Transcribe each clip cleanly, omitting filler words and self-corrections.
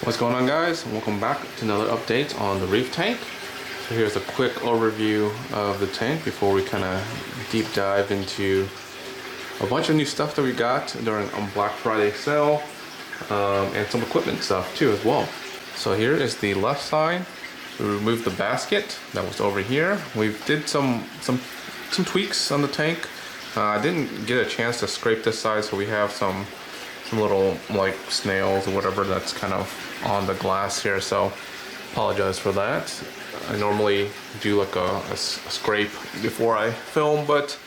What's going on, guys? Welcome back to another update on the Reef tank. So here's a quick overview of the tank before we kind of deep dive into a bunch of new stuff that we got during Black Friday sale, and some equipment stuff too as well. So here is the left side. We removed the basket that was over here. We did some tweaks on the tank. I didn't get a chance to scrape this side, so we have some little like snails or whatever that's kind of on the glass here, so apologize for that. I normally do like a scrape before I film, but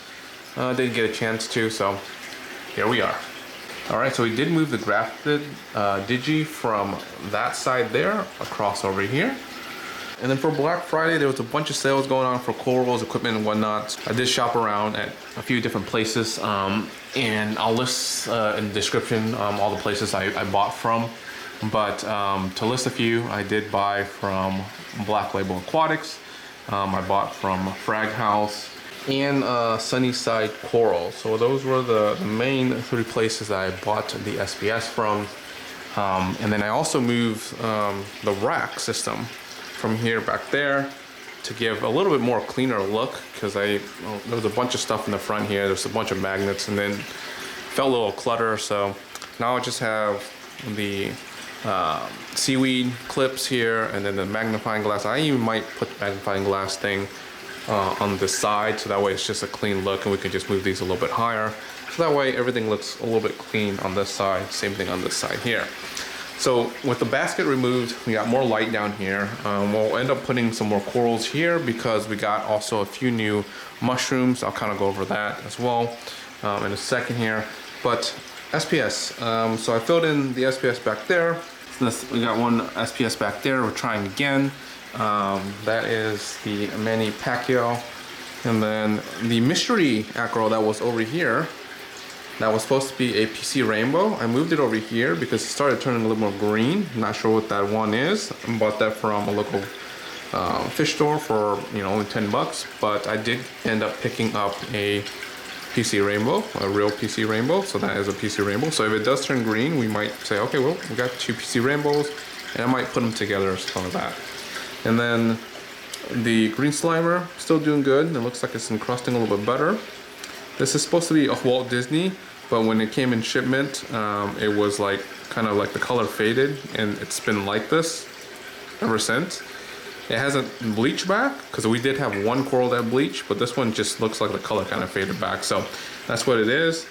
didn't get a chance to, so here we are. Alright, so we did move the grafted digi from that side there across over here. And then for Black Friday, there was a bunch of sales going on for corals, equipment, and whatnot. I did shop around at a few different places, and I'll list in the description all the places I bought from. But to list a few, I did buy from Black Label Aquatics. I bought from Fraghouse and Sunnyside Corals. So those were the main three places that I bought the SPS from. And then I also moved the rack system from here back there to give a little bit more cleaner look, because there was a bunch of stuff in the front here. There's a bunch of magnets, and then felt a little clutter. So now I just have the seaweed clips here, and then the magnifying glass. I even might put the magnifying glass thing on the side, so that way it's just a clean look, and we can just move these a little bit higher, so that way everything looks a little bit clean on this side. Same thing on this side here. So with the basket removed, we got more light down here. We'll end up putting some more corals here because we got also a few new mushrooms. I'll kind of go over that as well in a second here. But SPS, so I filled in the SPS back there. We got one SPS back there. We're trying again. That is the Manny Pacquiao. And then the mystery acro that was over here, that was supposed to be a PC rainbow. I moved it over here because it started turning a little more green. I'm not sure what that one is. I bought that from a local fish store for only 10 bucks. But I did end up picking up a PC rainbow, a real PC rainbow. So that is a PC rainbow. So if it does turn green, we might say, okay, well, we got two PC rainbows, and I might put them together or something like that. And then the green slimer, still doing good. It looks like it's encrusting a little bit better. This is supposed to be a Walt Disney, but when it came in shipment, it was like kind of like the color faded, and it's been like this ever since. It hasn't bleached back, because we did have one coral that bleached, but this one just looks like the color kind of faded back. So that's what it is.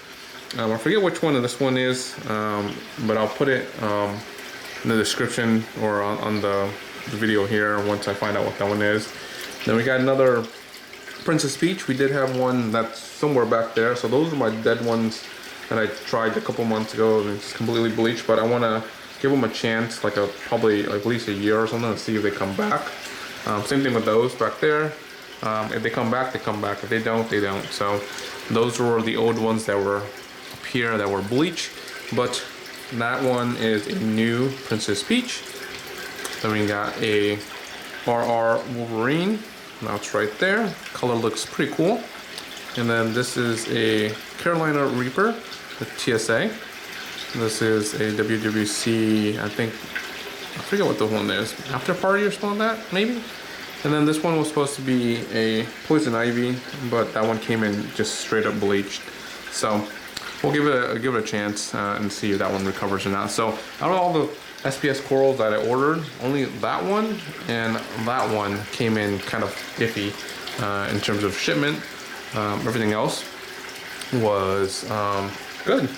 I forget which one this one is, but I'll put it in the description or on the video here once I find out what that one is. Then we got another Princess Peach. We did have one that's somewhere back there. So those are my dead ones that I tried a couple months ago, and it's completely bleached. But I want to give them a chance, probably at least a year or something, to see if they come back. Same thing with those back there. If they come back, they come back. If they don't, they don't. So those were the old ones that were up here that were bleached. But that one is a new Princess Peach. Then we got a RR Wolverine. Now it's right there. Color looks pretty cool. And then this is a Carolina Reaper with TSA. This is a WWC, I forget what the one is. After Party or something like that, maybe? And then this one was supposed to be a Poison Ivy, but that one came in just straight up bleached. So we'll give it a chance and see if that one recovers or not. So out of all the SPS corals that I ordered, only that one and that one came in kind of iffy in terms of shipment. Everything else was good.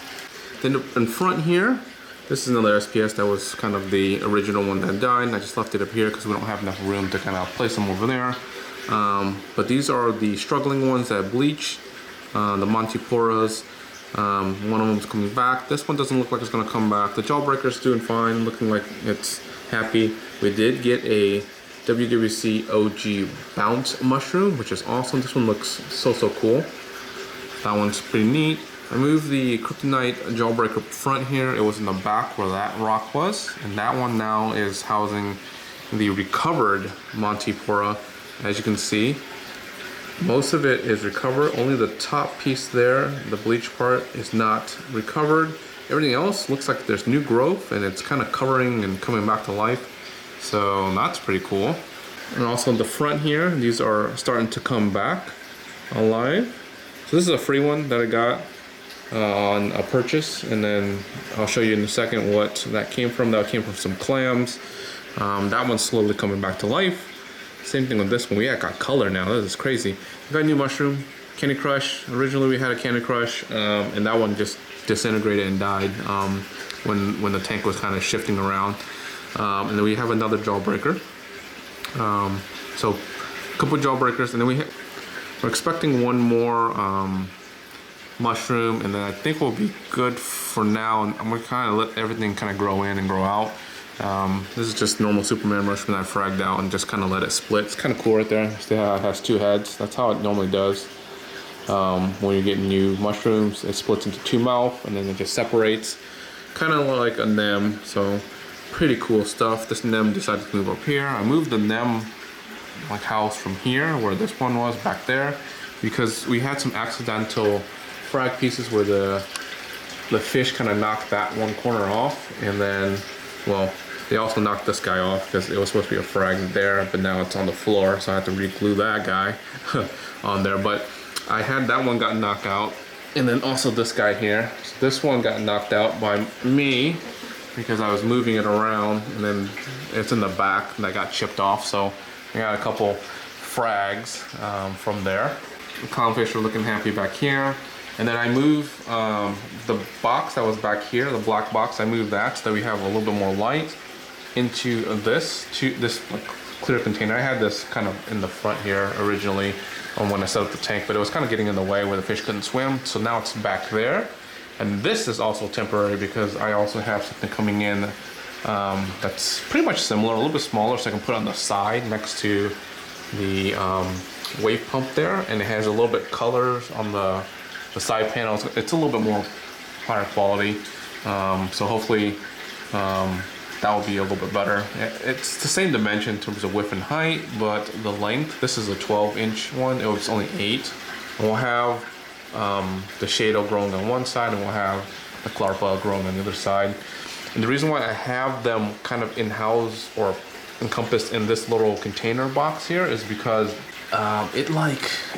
Then in front here, this is another SPS that was kind of the original one that died. I just left it up here because we don't have enough room to kind of place them over there. But these are the struggling ones that bleach, the Montiporas. One of them's coming back. This one doesn't look like it's going to come back. The Jawbreaker's doing fine, looking like it's happy. We did get a WWC OG Bounce Mushroom, which is awesome. This one looks so cool. That one's pretty neat. I moved the Kryptonite Jawbreaker front here. It was in the back where that rock was, and that one now is housing the recovered Montipora. As you can see, most of it is recovered. Only the top piece there, the bleach part, is not recovered. everything else looks like there's new growth and it's kind of covering and coming back to life. So that's pretty cool. And also in the front here, these are starting to come back alive. So this is a free one that I got on a purchase, and then I'll show you in a second what that came from. That came from some clams. That one's slowly coming back to life. Same thing with this one. We got color now. This is crazy. We got a new mushroom, Candy Crush. Originally we had a Candy Crush, and that one just disintegrated and died when the tank was kind of shifting around. And then we have another jawbreaker. So a couple jawbreakers, and then we're expecting one more mushroom, and then I think we'll be good for now. And I'm gonna kind of let everything kind of grow in and grow out. This is just normal Superman mushroom that I fragged out and just kind of let it split. It's kind of cool right there. It has two heads. That's how it normally does. When you get new mushrooms, it splits into two mouths and then it just separates, kind of like a nem. So pretty cool stuff. This nem decided to move up here. I moved the nem like house from here where this one was back there because we had some accidental frag pieces where the fish kind of knocked that one corner off, and then, well, they also knocked this guy off because it was supposed to be a frag there, but now it's on the floor, so I had to re-glue that guy on there. But I had that one got knocked out, and then also this guy here. So this one got knocked out by me because I was moving it around, and then it's in the back that got chipped off. So I got a couple frags from there. The clownfish are looking happy back here. And then I moved the box that was back here, the black box, I moved that so that we have a little bit more light into this like, clear container. I had this kind of in the front here originally when I set up the tank, but it was kind of getting in the way where the fish couldn't swim. So now it's back there. And this is also temporary because I also have something coming in that's pretty much similar, a little bit smaller, so I can put it on the side next to the wave pump there. And it has a little bit colors on the side panels. It's a little bit more higher quality, so hopefully that will be a little bit better. It's the same dimension in terms of width and height, but the length, this is a 12-inch one, it was only 8. And we'll have the shado growing on one side, and we'll have the clarpa growing on the other side. And the reason why I have them kind of in-house or encompassed in this little container box here is because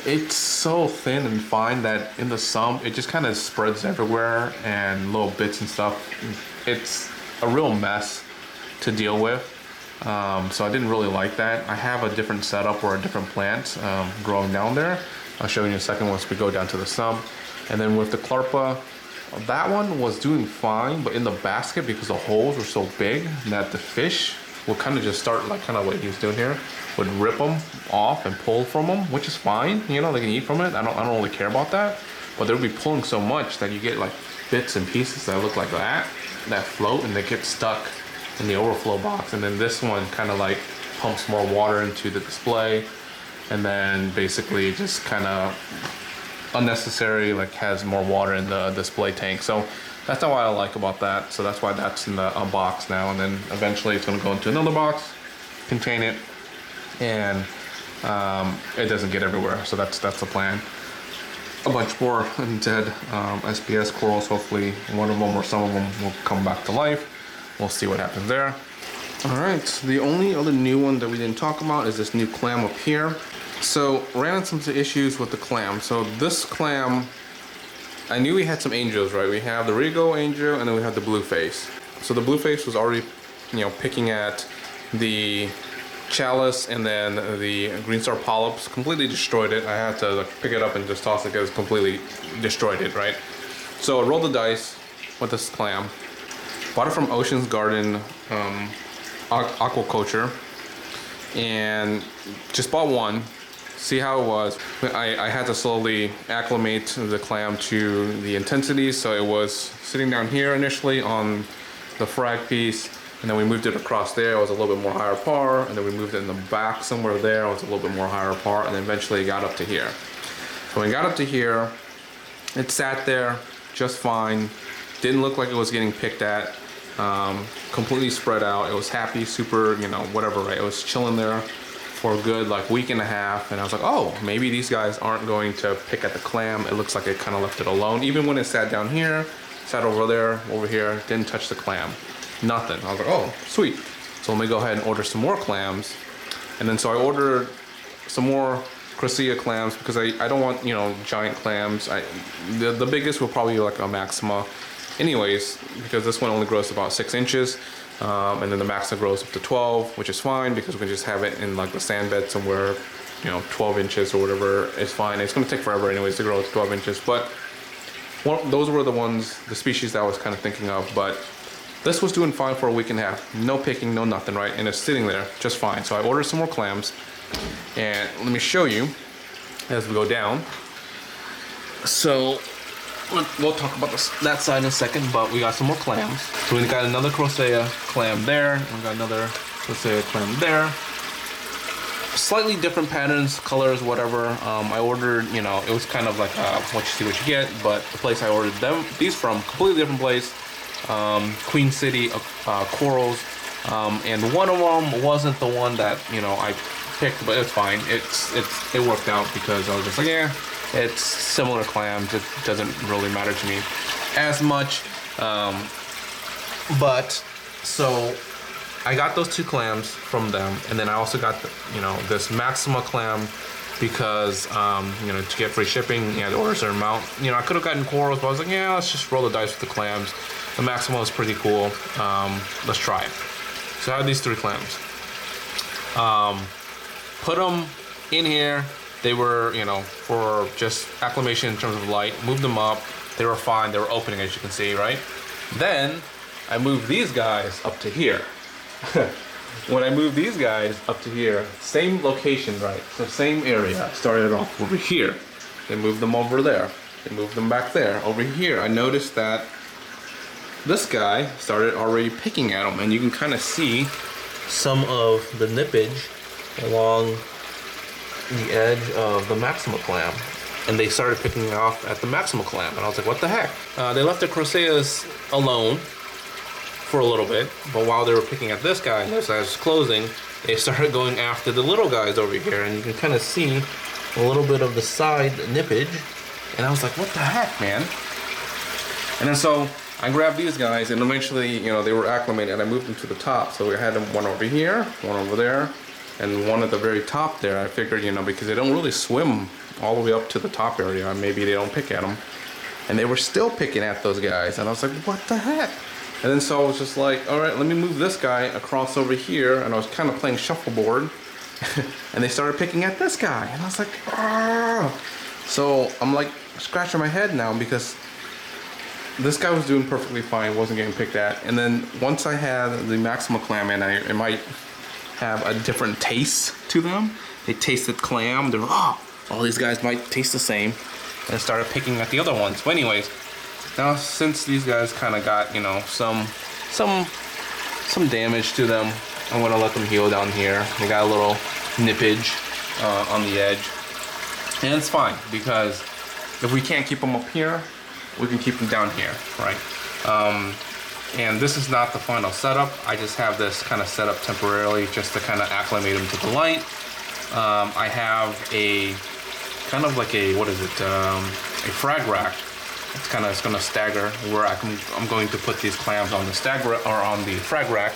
it's so thin and fine that in the sump it just kind of spreads everywhere and little bits and stuff. It's a real mess to deal with, so I didn't really like that. I have a different setup or a different plant growing down there. I'll show you in a second once we go down to the sump. And then with the clarpa, that one was doing fine, but in the basket, because the holes were so big that the fish would kind of just start like kind of what he was doing here, would rip them off and pull from them, which is fine, you know, they can eat from it. I don't really care about that, but they would be pulling so much that you get like bits and pieces that look like that float, and they get stuck in the overflow box. And then this one kind of like pumps more water into the display, and then basically just kind of unnecessary, like has more water in the display tank. So that's not what I like about that. So that's why that's in the box now, and then eventually it's going to go into another box, contain it, and it doesn't get everywhere. So that's the plan. A bunch more dead SPS corals. Hopefully one of them or some of them will come back to life. We'll see what happens there. All right, the only other new one that we didn't talk about is this new clam up here. So ran into some issues with the clam. So this clam, I knew we had some angels, right? We have the Rigo angel, and then we have the blue face. So the blue face was already, you know, picking at the chalice, and then the green star polyps completely destroyed it. I had to pick it up and just toss it because it completely destroyed it, right? So I rolled the dice with this clam. Bought it from Ocean's Garden Aquaculture, and just bought one, see how it was. I had to slowly acclimate the clam to the intensity, so it was sitting down here initially on the frag piece, and then we moved it across there. It was a little bit more higher par, and then we moved it in the back somewhere there. It was a little bit more higher par, and then eventually it got up to here. So when it got up to here, it sat there just fine. Didn't look like it was getting picked at. Completely spread out. It was happy, super, you know, whatever, right? It was chilling there for a good like week and a half, and I was like, oh, maybe these guys aren't going to pick at the clam. It looks like it kind of left it alone. Even when it sat down here, Sat over there, over here, didn't touch the clam. Nothing. I was like, oh, sweet. So let me go ahead and order some more clams. And then so I ordered some more Crocea clams because I don't want, you know, giant clams. The biggest will probably be like a Maxima anyways, because this one only grows about 6 inches. And then the Maxima grows up to 12, which is fine because we can just have it in like the sand bed somewhere, you know, 12 inches or whatever is fine. It's gonna take forever anyways to grow to 12 inches, but those were the ones, the species that I was kind of thinking of. But this was doing fine for a week and a half. No picking, no nothing, right? And it's sitting there just fine. So I ordered some more clams. And let me show you as we go down. So we'll talk about that side in a second, but we got some more clams. So we got another Crocea clam there. And we got another Crocea clam there. Slightly different patterns, colors, whatever. I ordered, you know, it was kind of like what you see, what you get, but the place I ordered these from, completely different place. Queen City Corals, and one of them wasn't the one that, you know, I picked, but it's fine. It worked out because I was just like, yeah, it's similar clams. It doesn't really matter to me as much. But so I got those 2 clams from them, and then I also got the, you know, this Maxima clam because you know, to get free shipping, you had to order a certain amount. You know, I could have gotten corals, but I was like, yeah, let's just roll the dice with the clams. The Maxima is pretty cool. Let's try it. So I have these 3 clams. Put them in here. They were, you know, for just acclimation in terms of light. Moved them up. They were fine. They were opening, as you can see, right? Then I moved these guys up to here. When I moved these guys up to here, same location, right? So same area. Started off over here. They moved them over there. They moved them back there. Over here, I noticed that this guy started already picking at them, and you can kind of see some of the nippage along the edge of the Maxima clam. And they started picking off at the Maxima clam, and I was like, what the heck? They left the Croceas alone for a little bit, but while they were picking at this guy, as I was closing, they started going after the little guys over here, and you can kind of see a little bit of the side nippage, and I was like, what the heck, man? And then so I grabbed these guys, and eventually, you know, they were acclimated, and I moved them to the top. So we had them one over here, one over there, and one at the very top there. I figured, you know, because they don't really swim all the way up to the top area, maybe they don't pick at them. And they were still picking at those guys, and I was like, what the heck? And then so I was just like, all right, let me move this guy across over here, and I was kind of playing shuffleboard, and they started picking at this guy, and I was like, ah. So I'm like scratching my head now because this guy was doing perfectly fine, wasn't getting picked at. And then once I had the Maxima clam in, it might have a different taste to them. They tasted clam, they're like, oh, all these guys might taste the same, and I started picking at the other ones. But anyways, now since these guys kind of got, you know, some damage to them, I'm gonna let them heal down here. They got a little nippage on the edge, and it's fine because if we can't keep them up here, we can keep them down here, right? And this is not the final setup. I just have this kind of set up temporarily just to kind of acclimate them to the light. I have a kind of like a, what is it? A frag rack. It's gonna stagger where I'm going to put these clams on the stagger or on the frag rack,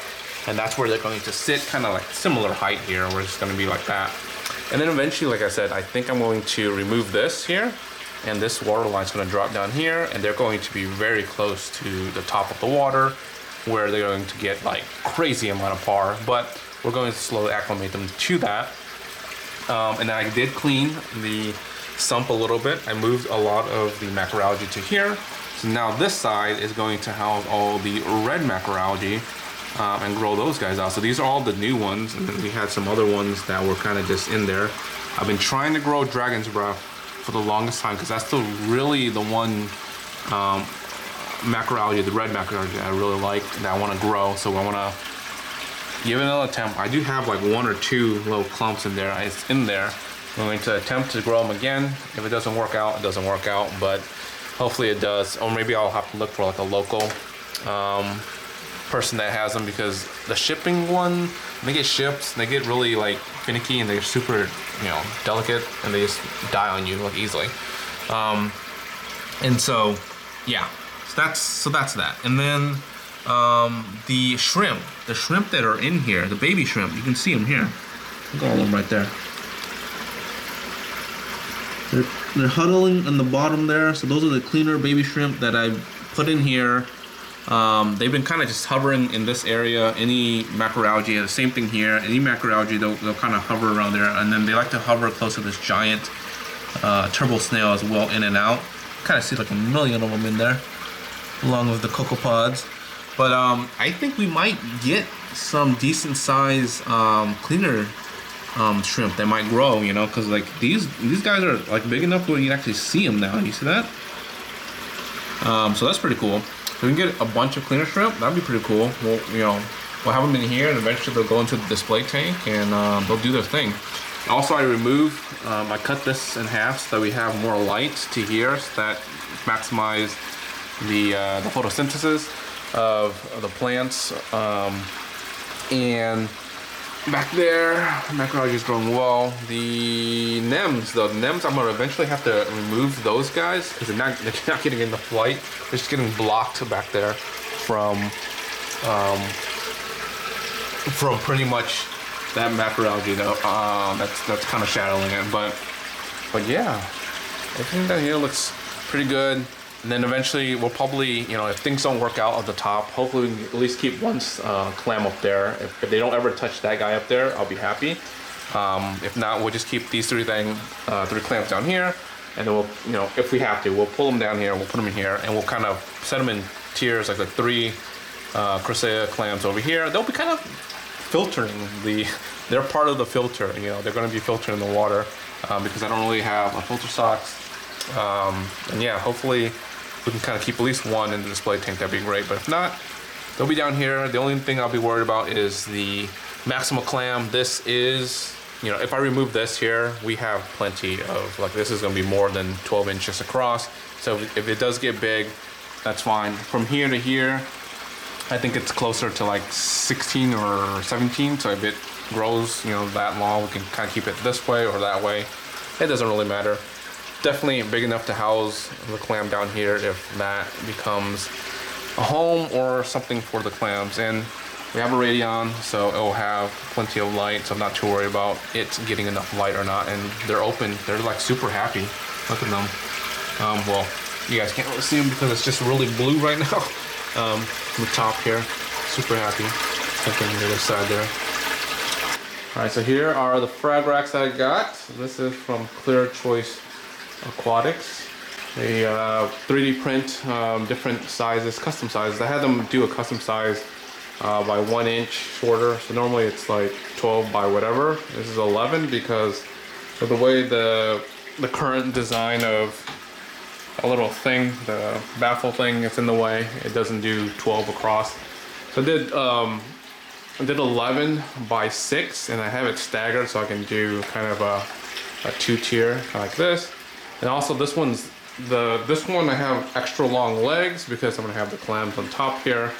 and that's where they're going to sit, kind of like similar height here, where it's gonna be like that. And then eventually, like I said, I think I'm going to remove this here, and this water line's gonna drop down here, and they're going to be very close to the top of the water, where they're going to get like crazy amount of par, but we're going to slowly acclimate them to that. And I did clean the sump a little bit. I moved a lot of the macroalgae to here. So now this side is going to house all the red macroalgae and grow those guys out. So these are all the new ones, and then we had some other ones that were kind of just in there. I've been trying to grow dragon's breath for the longest time because that's really the one macroalgae, the red macroalgae I really like, that I want to grow. So I want to give it another attempt. I do have like 1 or 2 little clumps in there. It's in there. I'm going to attempt to grow them again. If it doesn't work out, it doesn't work out, but hopefully it does. Or maybe I'll have to look for like a local person that has them, because the shipping one, they get shipped, they get really like finicky, and they're super, you know, delicate, and they just die on you like easily. And so, yeah. So that's that. And then the shrimp that are in here, the baby shrimp, you can see them here. Look at all of them right there. They're huddling on the bottom there. So those are the cleaner baby shrimp that I put in here. They've been kind of just hovering in this area. Any macroalgae, the same thing here. Any macroalgae, they'll kind of hover around there, and then they like to hover close to this giant turbo snail as well, in and out. Kind of see like a million of them in there, along with the cocopods. But I think we might get some decent size cleaner shrimp that might grow, you know, because like these guys are like big enough where you can actually see them now. You see that? So that's pretty cool. So we can get a bunch of cleaner shrimp. That'd be pretty cool. We'll have them in here, and eventually they'll go into the display tank, and they'll do their thing. Also, I cut this in half so that we have more light to here, so that maximize the photosynthesis of the plants. And back there, macroalgae is growing well. The nems, I'm gonna eventually have to remove those guys because they're not getting enough light. They're just getting blocked back there from pretty much that macroalgae though. That's kind of shadowing it, but yeah, everything down here looks pretty good. And then eventually we'll probably, if things don't work out at the top, hopefully we can at least keep one clam up there. If they don't ever touch that guy up there, I'll be happy. If not, we'll just keep these three clams down here, and then we'll, if we have to, we'll pull them down here, we'll put them in here, and we'll kind of set them in tiers, like the three Crocea clams over here. They'll be kind of filtering they're part of the filter. They're going to be filtering the water because I don't really have a filter socks. And yeah, hopefully we can kind of keep at least one in the display tank. That'd be great. But if not, they'll be down here. The only thing I'll be worried about is the maximal clam. This is, if I remove this here, we have plenty of, like, this is going to be more than 12 inches across. So if it does get big, that's fine. From here to here, I think it's closer to like 16 or 17. So if it grows, that long, we can kind of keep it this way or that way. It doesn't really matter. Definitely big enough to house the clam down here if that becomes a home or something for the clams. And we have a radion, so it will have plenty of light, so I'm not too worried about it getting enough light or not. And they're open. They're like super happy. Look at them. Well, you guys can't really see them because it's just really blue right now. The top here, super happy. Something on the other side there. All right, so here are the frag racks that I got. This is from Clear Choice Aquatics. They 3D print different sizes, custom sizes. I had them do a custom size by 1 inch shorter. So normally it's like 12 by whatever. This is 11 because of the way the current design of a little thing, the baffle thing, it's in the way. It doesn't do 12 across. So I did 11 by 6, and I have it staggered so I can do kind of a 2-tier, kind of like this. And also this one I have extra long legs because I'm gonna have the clams on top here.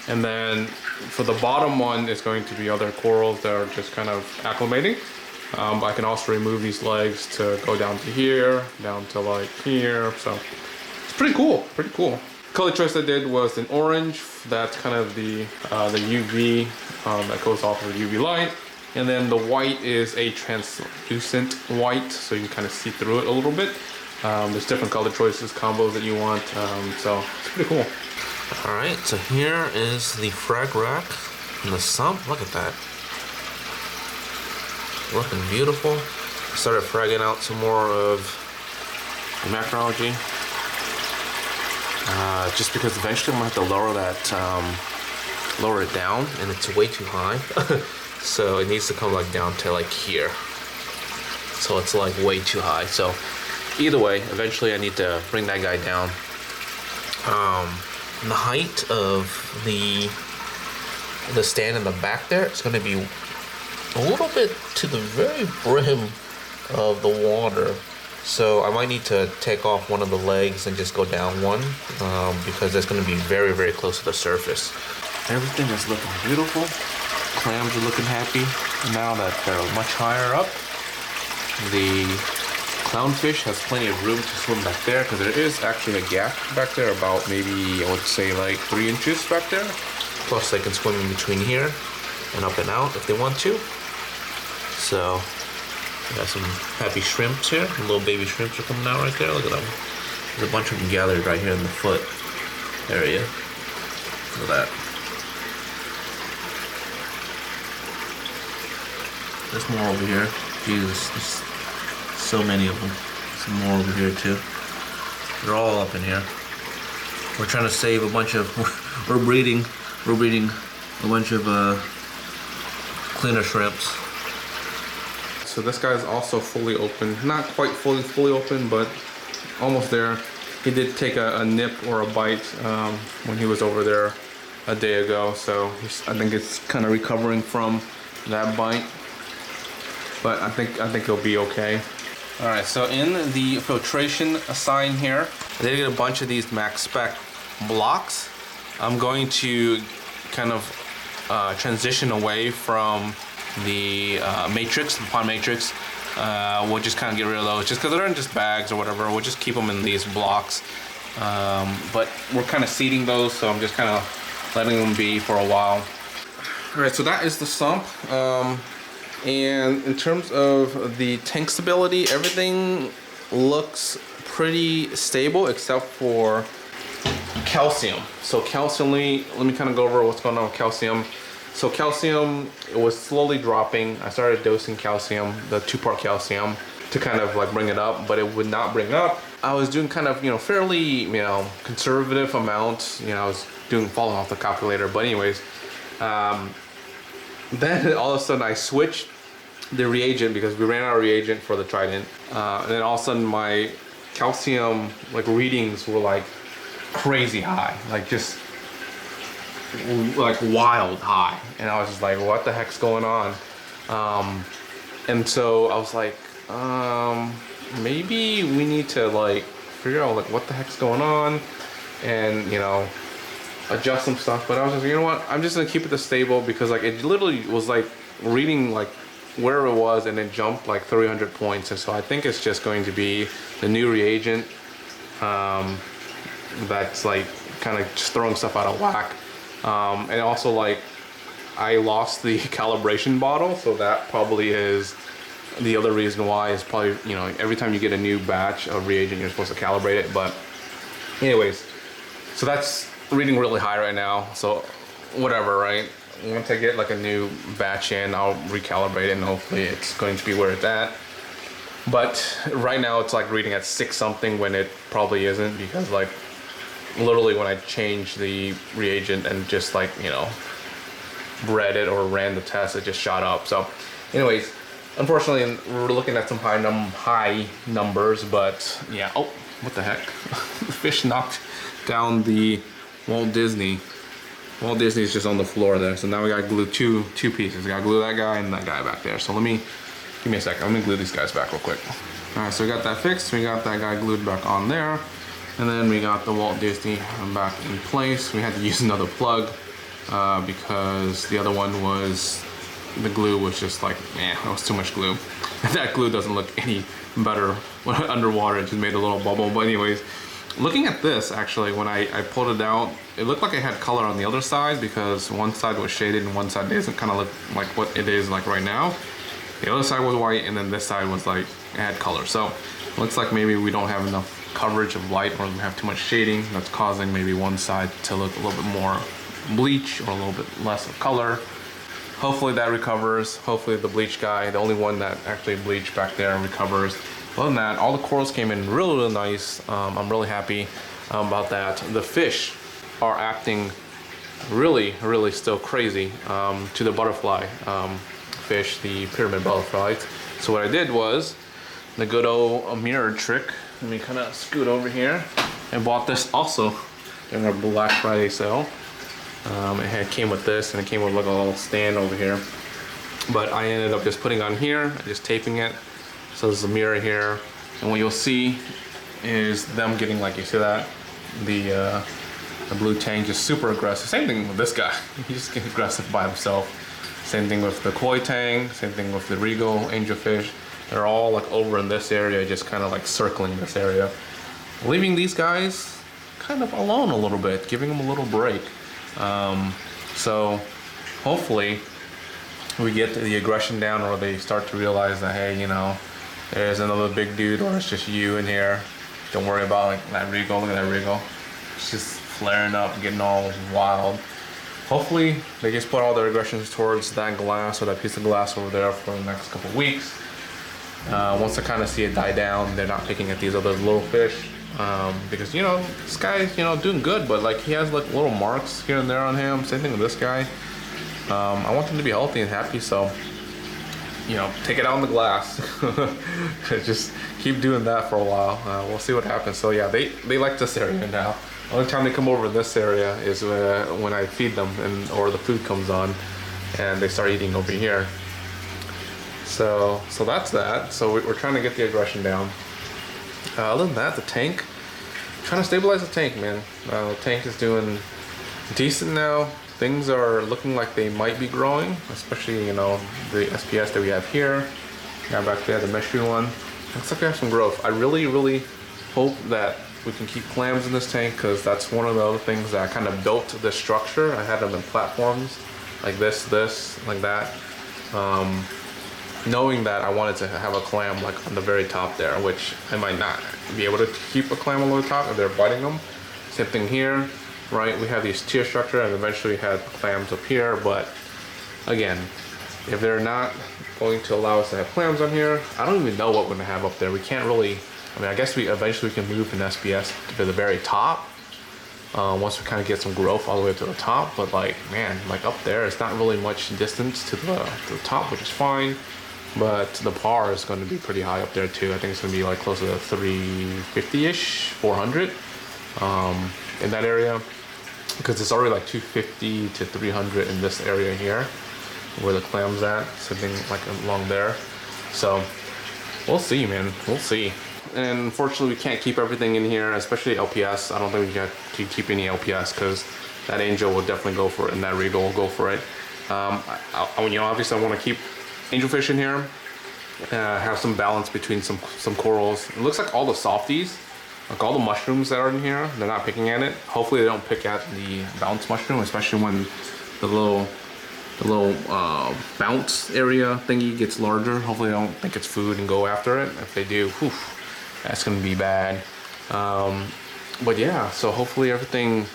And then for the bottom one, it's going to be other corals that are just kind of acclimating. But I can also remove these legs to go down to here, down to like here. So it's pretty cool, pretty cool. Color choice I did was an orange. That's kind of the UV that goes off of the UV light. And then the white is a translucent white, so you can kind of see through it a little bit. There's different color choices, combos that you want, so it's pretty cool. All right, so here is the frag rack and the sump. Look at that. Looking beautiful. I started fragging out some more of the macroalgae. Just because eventually I'm gonna have to lower that, lower it down, and it's way too high. So it needs to come like down to like here. So it's like way too high. So either way, eventually I need to bring that guy down. The height of the stand in the back there, it's gonna be a little bit to the very brim of the water. So I might need to take off one of the legs and just go down one because that's gonna be very, very close to the surface. Everything is looking beautiful. Clams are looking happy now that they're much higher up. The clownfish has plenty of room to swim back there because there is actually a gap back there about maybe, I would say like 3 inches back there. Plus they can swim in between here and up and out if they want to. So we got some happy shrimps here. Little baby shrimps are coming out right there. Look at them. There's a bunch of them gathered right here in the foot area. Look at that. There's more over here. Jesus, there's so many of them. Some more over here too. They're all up in here. We're trying to save a bunch of. We're breeding a bunch of cleaner shrimps. So this guy is also fully open. Not quite fully open, but almost there. He did take a nip or a bite when he was over there a day ago. So I think it's kind of recovering from that bite. But I think he'll be okay. All right, so in the filtration sign here, I did get a bunch of these max spec blocks. I'm going to kind of transition away from the matrix, the pond matrix. We'll just kind of get rid of those just because they're in just bags or whatever. We'll just keep them in these blocks. But we're kind of seeding those, so I'm just kind of letting them be for a while. All right, so that is the sump. And in terms of the tank stability, everything looks pretty stable except for calcium. So calcium, let me kind of go over what's going on with calcium. So calcium, it was slowly dropping. I started dosing calcium, the 2-part calcium, to kind of like bring it up, but it would not bring up. I was doing kind of, fairly, conservative amount. I was falling off the calculator, but anyways, then all of a sudden I switched the reagent because we ran out of reagent for the Trident. And then all of a sudden my calcium readings were like crazy high, just wild high. And I was just like, what the heck's going on? And so I was like, maybe we need to figure out what the heck's going on and, adjust some stuff. But I was just, you know what, I'm just gonna keep it this stable because it literally was reading where it was and then jumped 300 points. And so I think it's just going to be the new reagent that's kind of just throwing stuff out of whack. And also I lost the calibration bottle, so that probably is the other reason why. Is probably, every time you get a new batch of reagent you're supposed to calibrate it. But anyways, so that's reading really high right now, so whatever, right? Once I get a new batch in, I'll recalibrate it and hopefully it's going to be where it's at. But right now it's reading at 6 something when it probably isn't, because literally when I changed the reagent and just read it or ran the test, it just shot up. So anyways, unfortunately we're looking at some high numbers, but yeah. Oh, what the heck? The fish knocked down the Walt Disney. Walt Disney is just on the floor there. So now we gotta glue two pieces. We gotta glue that guy and that guy back there. So give me a second. Let me glue these guys back real quick. All right, so we got that fixed. We got that guy glued back on there. And then we got the Walt Disney back in place. We had to use another plug because the other one was, the glue was just that was too much glue. And that glue doesn't look any better underwater. It just made a little bubble. But anyways, looking at this, actually, when I pulled it out, it looked like it had color on the other side because one side was shaded and one side doesn't kind of look like what it is right now. The other side was white and then this side was it had color. So it looks like maybe we don't have enough coverage of light or we have too much shading that's causing maybe one side to look a little bit more bleach or a little bit less of color. Hopefully that recovers. Hopefully the bleach guy, the only one that actually bleached back there, recovers. Other than that, all the corals came in really nice. I'm really happy about that. The fish are acting really still crazy to the butterfly fish, the pyramid butterflies. So what I did was the good old mirror trick. Let me kind of scoot over here. I bought this also in our Black Friday sale. It came with this and it came with a little stand over here. But I ended up just putting on here, just taping it. So there's a mirror here, and what you'll see is them getting, you see that, the blue tang just super aggressive. Same thing with this guy. He just gets aggressive by himself. Same thing with the koi tang. Same thing with the regal angelfish. They're all like over in this area, just kind of like circling this area. Leaving these guys kind of alone a little bit, giving them a little break. So hopefully we get the aggression down, or they start to realize that, hey, you know, there's another big dude, or it's just you in here. Don't worry about like that Regal. Look at that Regal. It's just flaring up, getting all wild. Hopefully they just put all their aggressions towards that glass or that piece of glass over there for the next couple of weeks. Once they kind of see it die down, they're not picking at these other little fish. Because, you know, this guy's, you know, doing good, but like he has like little marks here and there on him. Same thing with this guy. I want them to be healthy and happy, so, you know, take it out on the glass. Just keep doing that for a while. We'll see what happens. So yeah, they like this area now. The only time they come over this area is when I feed them, or the food comes on and they start eating over here. So that's that. So we're trying to get the aggression down. Other than that, the tank, trying to stabilize the tank, man. The tank is doing decent now. Things are looking like they might be growing, especially, you know, the SPS that we have here. Now back there, the mystery one. Looks like we have some growth. I really hope that we can keep clams in this tank, because that's one of the other things that kind of built this structure. I had them in platforms like this, like that. Knowing that I wanted to have a clam like on the very top there, which I might not be able to keep a clam on the top if they're biting them. Same thing here, right? We have these tier structure, and eventually we had clams up here, but again, if they're not going to allow us to have clams on here, I don't even know what we're gonna have up there. We can't really, I mean, I guess we eventually can move an SPS to the very top once we kind of get some growth all the way up to the top, but like, man, like up there, it's not really much distance to the top, which is fine. But the par is going to be pretty high up there too. I think it's going to be like close to 350-ish, 400 in that area, because it's already like 250 to 300 in this area here where the clam's at, sitting like along there. So we'll see, man, we'll see. And unfortunately we can't keep everything in here, especially LPS. I don't think we can keep any LPS, because that angel will definitely go for it, and that Regal will go for it. You know, obviously I want to keep angelfish in here, have some balance between some corals. It looks like all the softies, like all the mushrooms that are in here, they're not picking at it. Hopefully they don't pick at the bounce mushroom, especially when the little bounce area thingy gets larger. Hopefully they don't think it's food and go after it. If they do, whew, that's gonna be bad. But yeah, so hopefully everything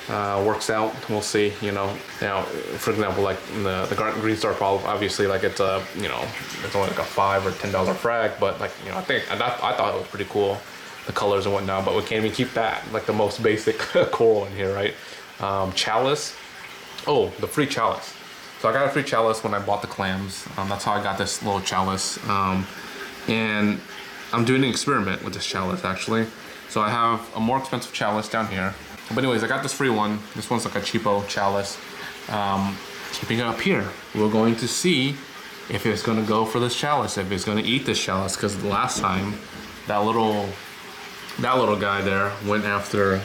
works out. We'll see. You know, now for example, like the green star polyp, obviously, like it's a, you know, it's only like a $5 or $10 frag, but like, you know, I thought it was pretty cool, the colors and whatnot. But we can't even keep that, like the most basic coral in here, right? Chalice. Oh, the free chalice. So I got a free chalice when I bought the clams. That's how I got this little chalice. And I'm doing an experiment with this chalice actually. So I have a more expensive chalice down here. But anyways, I got this free one. This one's like a cheapo chalice. Keeping it up here. We're going to see if it's gonna go for this chalice, if it's gonna eat this chalice, because the last time that little guy there went after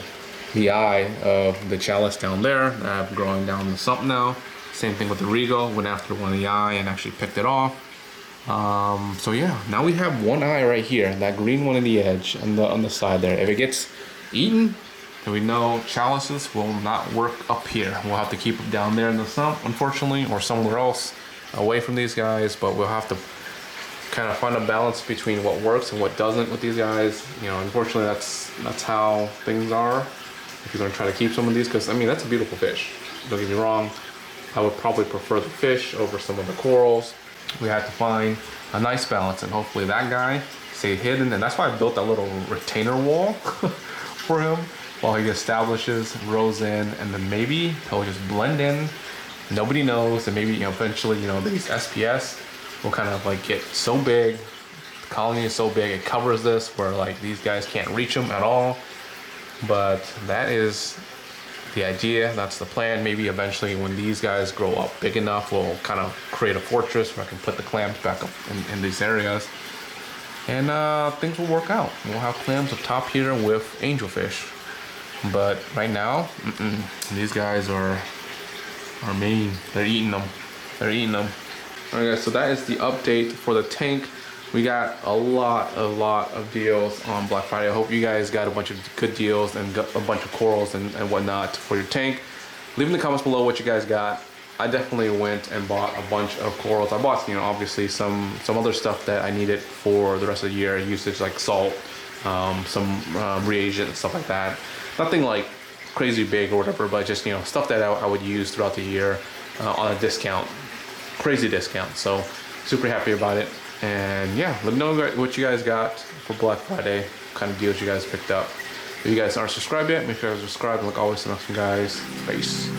the eye of the chalice down there that I have growing down the sump now. Same thing with the Regal, went after one of the eye and actually picked it off. So yeah, now we have one eye right here, that green one on the edge, on the side there. If it gets eaten, then we know chalices will not work up here. We'll have to keep them down there in the sump, unfortunately, or somewhere else away from these guys, but we'll have to kind of find a balance between what works and what doesn't with these guys. You know, unfortunately, that's how things are. If you're gonna try to keep some of these, because I mean, that's a beautiful fish. Don't get me wrong. I would probably prefer the fish over some of the corals. We had to find a nice balance, and hopefully that guy stayed hidden. And that's why I built that little retainer wall for him while he establishes, rows in, and then maybe he'll just blend in. Nobody knows, and maybe, you know, eventually, you know, these SPS will kind of like get so big, the colony is so big, it covers this where like these guys can't reach them at all. But that is the idea, that's the plan. Maybe eventually when these guys grow up big enough, we'll kind of create a fortress where I can put the clams back up in these areas. And things will work out. We'll have clams up top here with angelfish. But right now, these guys are mean. They're eating them. They're eating them. Alright guys, so that is the update for the tank. We got a lot of deals on Black Friday. I hope you guys got a bunch of good deals and got a bunch of corals and whatnot for your tank. Leave in the comments below what you guys got. I definitely went and bought a bunch of corals. I bought, you know, obviously some other stuff that I needed for the rest of the year usage, like salt, some reagent and stuff like that. Nothing like crazy big or whatever, but just, you know, stuff that I would use throughout the year on a discount, crazy discount. So super happy about it. And yeah, let me know what you guys got for Black Friday, what kind of deals you guys picked up. If you guys aren't subscribed yet, make sure to subscribe. And like always, the next one, guys, peace.